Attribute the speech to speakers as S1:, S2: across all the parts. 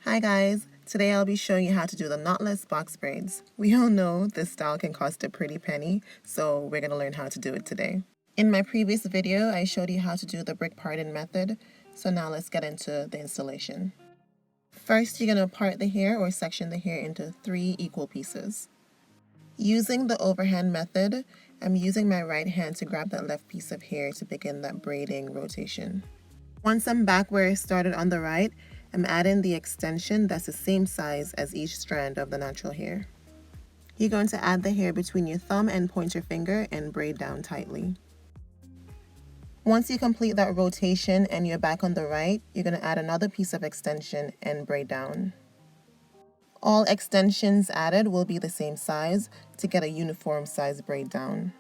S1: Hi guys, today I'll be showing you how to do the knotless box braids. We all know this style can cost a pretty penny, so we're going to learn how to do it today. In my previous video, I showed you how to do the brick parting method, so now let's get into the installation. First, you're going to part the hair or section the hair into 3 equal pieces. Using the overhand method, I'm using my right hand to grab that left piece of hair to begin that braiding rotation. Once I'm back where I started on the right, I'm adding the extension that's the same size as each strand of the natural hair. You're going to add the hair between your thumb and pointer finger and braid down tightly. Once you complete that rotation and you're back on the right, you're going to add another piece of extension and braid down. All extensions added will be the same size to get a uniform size braid down.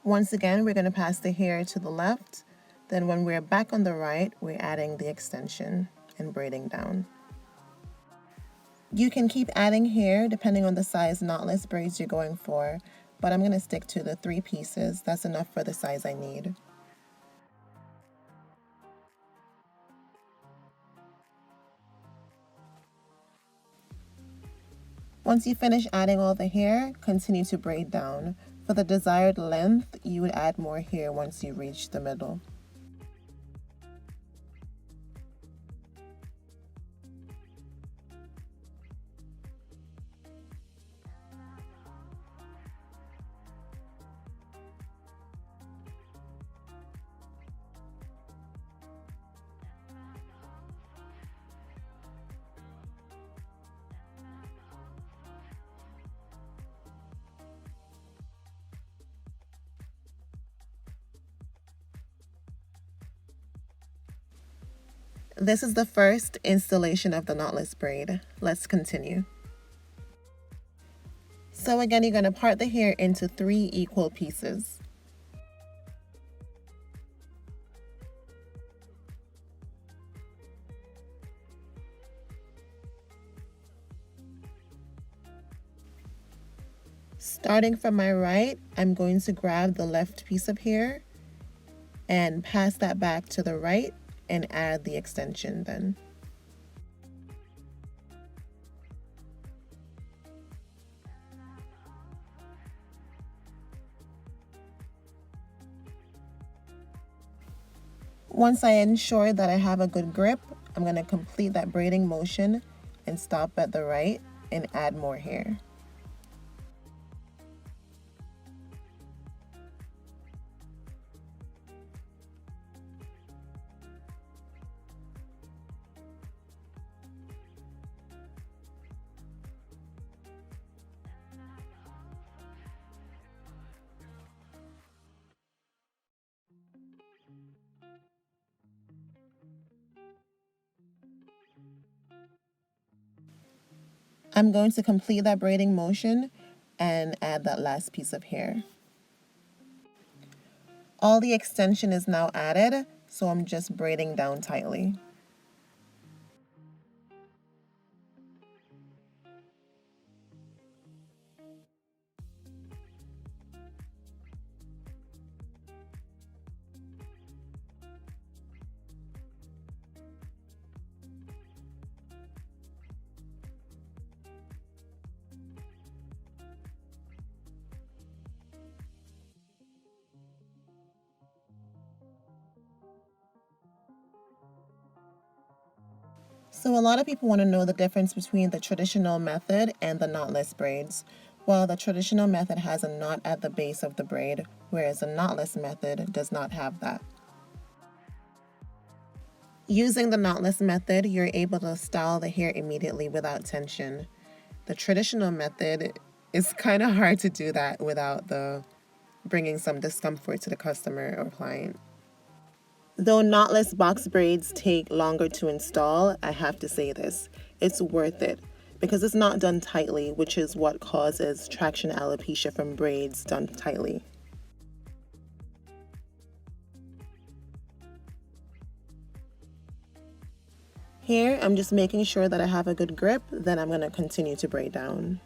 S1: Once again, we're going to pass the hair to the left. Then when we're back on the right, we're adding the extension and braiding down. You can keep adding hair depending on the size knotless braids you're going for, but I'm going to stick to the 3 pieces. That's enough for the size I need. Once you finish adding all the hair, continue to braid down. For the desired length, you would add more hair once you reach the middle. This is the first installation of the knotless braid. Let's continue. So again, you're going to part the hair into 3 equal pieces. Starting from my right, I'm going to grab the left piece of hair and pass that back to the right and add the extension then. Once I ensure that I have a good grip, I'm going to complete that braiding motion and stop at the right and add more hair. I'm going to complete that braiding motion and add that last piece of hair. All the extension is now added, so I'm just braiding down tightly. So a lot of people want to know the difference between the traditional method and the knotless braids. Well, the traditional method has a knot at the base of the braid, whereas the knotless method does not have that. Using the knotless method, you're able to style the hair immediately without tension. The traditional method is kind of hard to do that without bringing some discomfort to the customer or client. Though knotless box braids take longer to install, I have to say this, it's worth it because it's not done tightly, which is what causes traction alopecia from braids done tightly. Here, I'm just making sure that I have a good grip, then I'm going to continue to braid down.